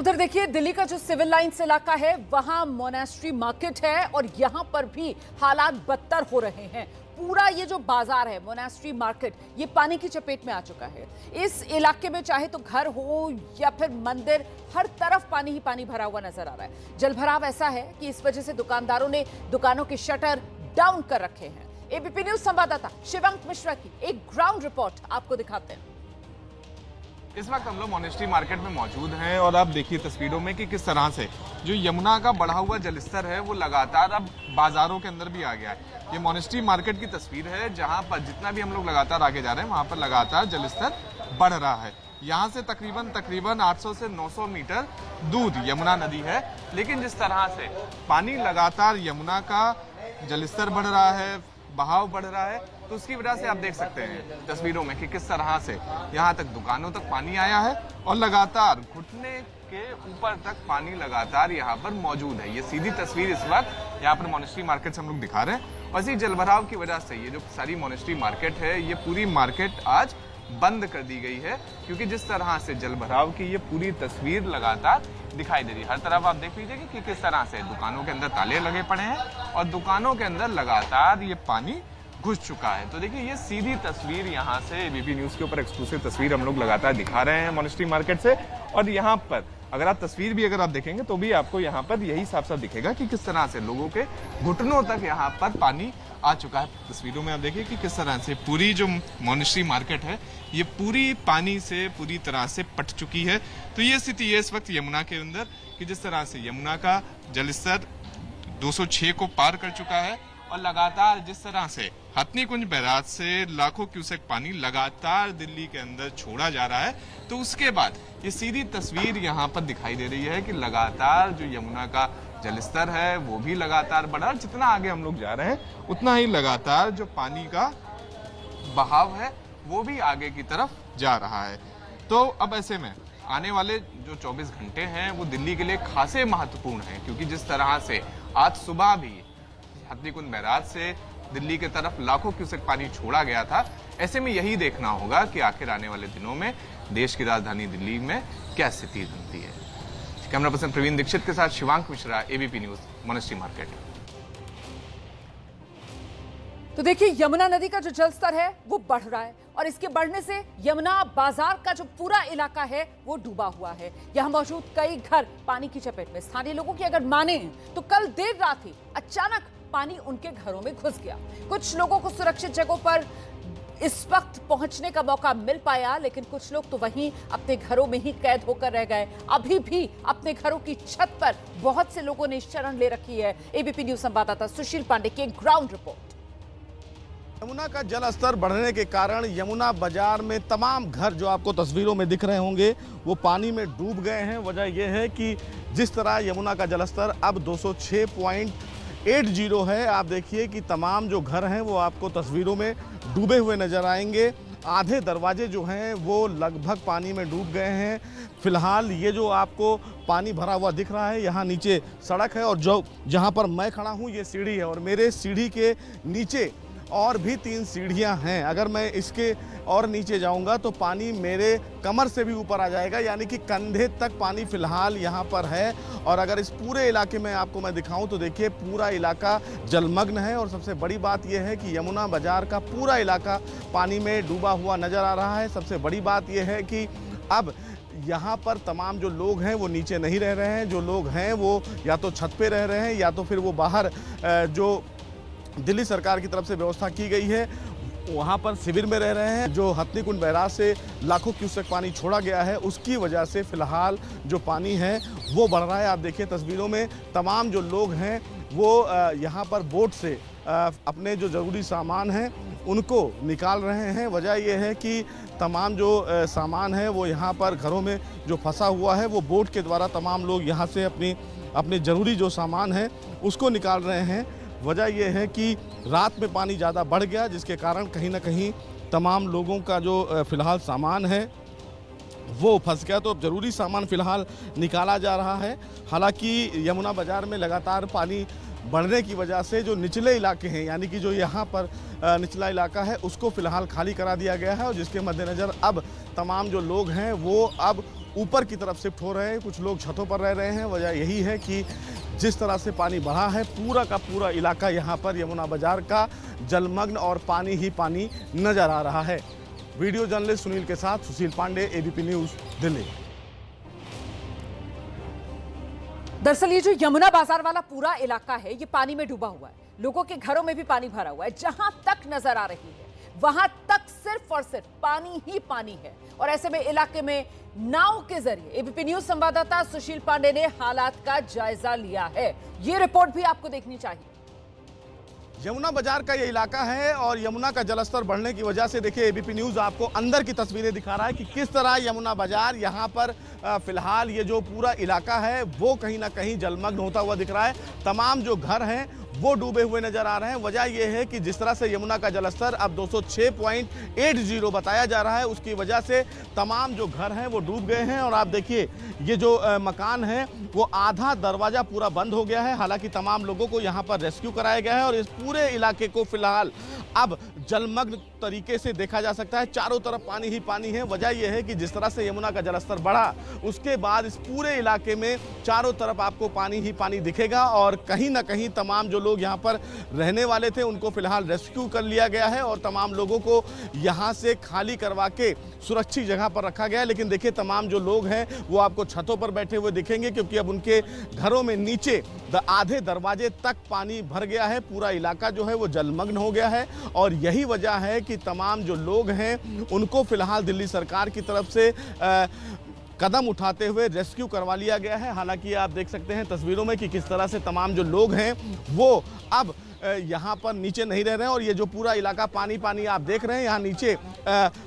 उधर देखिए, दिल्ली का जो सिविल लाइंस इलाका है वहां मोनेस्ट्री मार्केट है और यहां पर भी हालात बदतर हो रहे हैं। पूरा ये जो बाजार है मोनेस्ट्री मार्केट, ये पानी की चपेट में आ चुका है। इस इलाके में चाहे तो घर हो या फिर मंदिर, हर तरफ पानी ही पानी भरा हुआ नजर आ रहा है। जलभराव ऐसा है कि इस वजह से दुकानदारों ने दुकानों के शटर डाउन कर रखे हैं। एबीपी न्यूज संवाददाता शिवांक मिश्रा की एक ग्राउंड रिपोर्ट आपको दिखाते हैं। इस वक्त हम लोग मोनेस्ट्री मार्केट में मौजूद हैं और आप देखिए तस्वीरों में कि किस तरह से जो यमुना का बढ़ा हुआ जलस्तर है वो लगातार अब बाजारों के अंदर भी आ गया है। ये मोनेस्ट्री मार्केट की तस्वीर है जहां पर जितना भी हम लोग लगातार आगे जा रहे हैं वहां पर लगातार जलस्तर बढ़ रहा है। यहाँ से तकरीबन 800 से 900 मीटर दूर यमुना नदी है, लेकिन जिस तरह से पानी लगातार यमुना का जलस्तर बढ़ रहा है, बहाव बढ़ रहा है, तो उसकी वजह से आप देख सकते हैं तस्वीरों में कि किस तरह से यहाँ तक दुकानों तक पानी आया है और लगातार घुटने के ऊपर तक पानी लगातार यहाँ पर मौजूद है। ये सीधी तस्वीर इस वक्त यहाँ पर मोनेस्ट्री मार्केट से हम लोग दिखा रहे हैं और इसी जलभराव की वजह से ये जो सारी मोनेस्ट्री मार्केट है, ये पूरी मार्केट आज बंद कर दी गई है, क्योंकि जिस तरह से जलभराव की ये पूरी तस्वीर लगातार दिखाई दे रही है। हर तरफ आप देख लीजिए कि किस तरह से दुकानों के अंदर ताले लगे पड़े हैं और दुकानों के अंदर लगातार ये पानी घुस चुका है। तो देखिए ये सीधी तस्वीर यहाँ से एबीपी न्यूज के ऊपर एक्सक्लूसिव तस्वीर हम लोग लगातार दिखा रहे हैं मोनेस्ट्री मार्केट से। और यहाँ पर अगर आप तस्वीर भी अगर आप देखेंगे तो भी आपको यहाँ पर यही साफ साफ दिखेगा कि किस तरह से लोगों के घुटनों तक यहाँ पर पानी आ चुका है। तस्वीरों में आप देखिए कि किस तरह से पूरी जो मोनेस्ट्री मार्केट है ये पूरी पानी से पूरी तरह से पट चुकी है। तो ये स्थिति है इस वक्त यमुना के अंदर कि जिस तरह से यमुना का जलस्तर 206 को पार कर चुका है और लगातार जिस तरह से हथनीकुंज बैराज से लाखों क्यूसेक पानी लगातार दिल्ली के अंदर छोड़ा जा रहा है, तो उसके बाद ये सीधी तस्वीर यहाँ पर दिखाई दे रही है कि लगातार जो यमुना का जलस्तर है वो भी लगातार बढ़ा और जितना आगे हम लोग जा रहे हैं उतना ही लगातार जो पानी का बहाव है वो भी आगे की तरफ जा रहा है। तो अब ऐसे में आने वाले जो 24 घंटे हैं वो दिल्ली के लिए खासे महत्वपूर्ण हैं, क्योंकि जिस तरह से आज सुबह भी हथनीकुंज बैराज से दिल्ली के तरफ लाखों क्यूसेक पानी छोड़ा गया था। ऐसे में यही देखना होगा कि आखिर आने वाले दिनों में देश की राजधानी दिल्ली में क्या स्थिति बनती है। कैमरा पर्सन प्रवीण दीक्षित के साथ Shivank Mishra, ABP news, monastery market. तो देखिए, यमुना नदी का जो जलस्तर है वो बढ़ रहा है और इसके बढ़ने से यमुना बाजार का जो पूरा इलाका है वो डूबा हुआ है। यहाँ मौजूद कई घर पानी की चपेट में। स्थानीय लोगों की अगर माने तो कल देर रात ही अचानक पानी उनके घरों में घुस गया। कुछ लोगों को सुरक्षित जगहों पर इस वक्त पहुंचने का मौका मिल पाया, लेकिन कुछ लोग तो वहीं अपने घरों में ही कैद होकर रह गए। अभी भी अपने घरों की छत पर बहुत से लोगों ने शरण ले रखी है। एबीपी न्यूज संवाददाता सुशील पांडे की ग्राउंड रिपोर्ट। यमुना का जल स्तर बढ़ने के कारण यमुना बाजार में तमाम घर जो आपको तस्वीरों में दिख रहे होंगे वो पानी में डूब गए हैं। वजह यह है कि जिस तरह यमुना का जलस्तर अब 206.80 है, आप देखिए कि तमाम जो घर हैं वो आपको तस्वीरों में डूबे हुए नजर आएंगे। आधे दरवाजे जो हैं वो लगभग पानी में डूब गए हैं। फिलहाल ये जो आपको पानी भरा हुआ दिख रहा है, यहाँ नीचे सड़क है और जो जहाँ पर मैं खड़ा हूँ ये सीढ़ी है और मेरे सीढ़ी के नीचे और भी 3 सीढ़ियां हैं। अगर मैं इसके और नीचे जाऊंगा तो पानी मेरे कमर से भी ऊपर आ जाएगा, यानी कि कंधे तक पानी फिलहाल यहां पर है। और अगर इस पूरे इलाके में आपको मैं दिखाऊं तो देखिए पूरा इलाका जलमग्न है और सबसे बड़ी बात यह है कि यमुना बाजार का पूरा इलाका पानी में डूबा हुआ नजर आ रहा है। सबसे बड़ी बात यह है कि अब यहाँ पर तमाम जो लोग हैं वो नीचे नहीं रह रहे हैं। जो लोग हैं वो या तो छत पे रह रहे हैं या तो फिर वो बाहर जो दिल्ली सरकार की तरफ से व्यवस्था की गई है वहाँ पर शिविर में रह रहे हैं। जो हथनीकुंड बैराज से लाखों क्यूसेक पानी छोड़ा गया है उसकी वजह से फिलहाल जो पानी है वो बढ़ रहा है। आप देखिए तस्वीरों में तमाम जो लोग हैं वो यहाँ पर बोट से अपने जो ज़रूरी सामान हैं उनको निकाल रहे हैं। वजह यह है कि तमाम जो सामान है वो यहाँ पर घरों में जो फंसा हुआ है वो बोट के द्वारा तमाम लोग यहाँ से अपने ज़रूरी जो सामान है उसको निकाल रहे हैं। वजह यह है कि रात में पानी ज़्यादा बढ़ गया, जिसके कारण कहीं ना कहीं तमाम लोगों का जो फ़िलहाल सामान है वो फंस गया। तो अब ज़रूरी सामान फ़िलहाल निकाला जा रहा है। हालांकि यमुना बाज़ार में लगातार पानी बढ़ने की वजह से जो निचले इलाके हैं, यानी कि जो यहाँ पर निचला इलाका है उसको फ़िलहाल खाली करा दिया गया है और जिसके मद्देनज़र अब तमाम जो लोग हैं वो अब ऊपर की तरफ शिफ्ट हो रहे हैं, कुछ लोग छतों पर रह रहे हैं। वजह यही है कि जिस तरह से पानी बढ़ा है, पूरा का पूरा इलाका यहाँ पर यमुना बाजार का जलमग्न और पानी ही पानी नजर आ रहा है। वीडियो जर्नलिस्ट सुनील के साथ सुशील पांडे, एबीपी न्यूज, दिल्ली। दरअसल ये जो यमुना बाजार वाला पूरा इलाका है, ये पानी में डूबा हुआ है। लोगों के घरों में भी पानी भरा हुआ है। जहां तक नजर आ रही है वहां तक सिर्फ और सिर्फ पानी ही पानी है। और ऐसे में इलाके में नाव के जरिए एबीपी न्यूज संवाददाता सुशील पांडे ने हालात का जायजा लिया है। ये रिपोर्ट भी आपको देखनी चाहिए। यमुना बाजार का ये इलाका है और यमुना का जलस्तर बढ़ने की वजह से देखिए एबीपी न्यूज आपको अंदर की तस्वीरें दिखा रहा है कि किस तरह यमुना बाजार यहाँ पर फिलहाल ये जो पूरा इलाका है वो कहीं ना कहीं जलमग्न होता हुआ दिख रहा है। तमाम जो घर हैं वो डूबे हुए नजर आ रहे हैं। वजह यह है कि जिस तरह से यमुना का जलस्तर अब 206.80 बताया जा रहा है, उसकी वजह से तमाम जो घर हैं वो डूब गए हैं। और आप देखिए ये जो मकान है वो आधा दरवाजा पूरा बंद हो गया है। हालांकि तमाम लोगों को यहाँ पर रेस्क्यू कराया गया है और इस पूरे इलाके को फिलहाल अब जलमग्न तरीके से देखा जा सकता है। चारों तरफ पानी ही पानी है। वजह यह है कि जिस तरह से यमुना का जलस्तर बढ़ा, उसके बाद इस पूरे इलाके में चारों तरफ आपको पानी ही पानी दिखेगा। और कहीं ना कहीं तमाम जो लोग यहाँ पर रहने वाले थे उनको फिलहाल रेस्क्यू कर लिया गया है और तमाम लोगों को यहाँ से खाली करवा के सुरक्षित जगह पर रखा गया है। लेकिन देखिए तमाम जो लोग हैं वो आपको छतों पर बैठे हुए दिखेंगे, क्योंकि अब उनके घरों में नीचे आधे दरवाजे तक पानी भर गया है। पूरा इलाका जो है वो जलमग्न हो गया है और यही वजह है कि तमाम जो लोग हैं उनको फिलहाल दिल्ली सरकार की तरफ से कदम उठाते हुए रेस्क्यू करवा लिया गया है। हालांकि आप देख सकते हैं तस्वीरों में कि किस तरह से तमाम जो लोग हैं वो अब यहाँ पर नीचे नहीं रह रहे हैं। और ये जो पूरा इलाका पानी पानी आप देख रहे हैं, यहाँ नीचे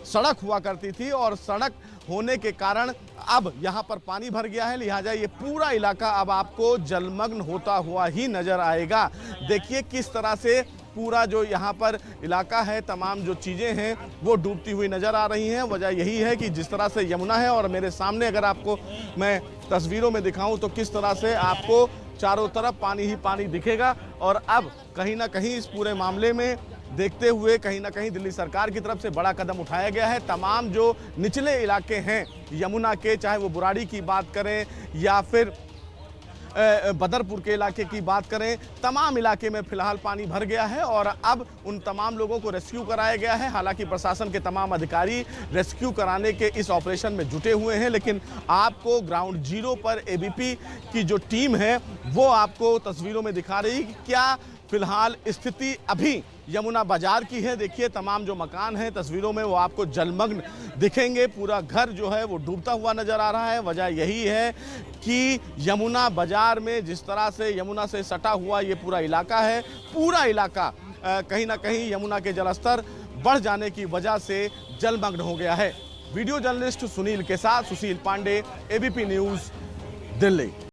सड़क हुआ करती थी और सड़क होने के कारण अब यहाँ पर पानी भर गया है। लिहाजा ये पूरा इलाका अब आपको जलमग्न होता हुआ ही नजर आएगा। देखिए किस तरह से पूरा जो यहाँ पर इलाका है, तमाम जो चीज़ें हैं वो डूबती हुई नज़र आ रही हैं। वजह यही है कि जिस तरह से यमुना है और मेरे सामने अगर आपको मैं तस्वीरों में दिखाऊं तो किस तरह से आपको चारों तरफ पानी ही पानी दिखेगा। और अब कहीं ना कहीं इस पूरे मामले में देखते हुए कहीं ना कहीं दिल्ली सरकार की तरफ से बड़ा कदम उठाया गया है। तमाम जो निचले इलाके हैं यमुना के, चाहे वो बुराड़ी की बात करें या फिर बदरपुर के इलाके की बात करें, तमाम इलाके में फिलहाल पानी भर गया है और अब उन तमाम लोगों को रेस्क्यू कराया गया है। हालांकि प्रशासन के तमाम अधिकारी रेस्क्यू कराने के इस ऑपरेशन में जुटे हुए हैं, लेकिन आपको ग्राउंड जीरो पर एबीपी की जो टीम है वो आपको तस्वीरों में दिखा रही है कि क्या फिलहाल स्थिति अभी यमुना बाजार की है। देखिए तमाम जो मकान हैं तस्वीरों में वो आपको जलमग्न दिखेंगे। पूरा घर जो है वो डूबता हुआ नजर आ रहा है। वजह यही है कि यमुना बाजार में जिस तरह से यमुना से सटा हुआ ये पूरा इलाका है, पूरा इलाका कहीं ना कहीं यमुना के जलस्तर बढ़ जाने की वजह से जलमग्न हो गया है। वीडियो जर्नलिस्ट सुनील के साथ सुशील पांडे, एबीपी न्यूज, दिल्ली।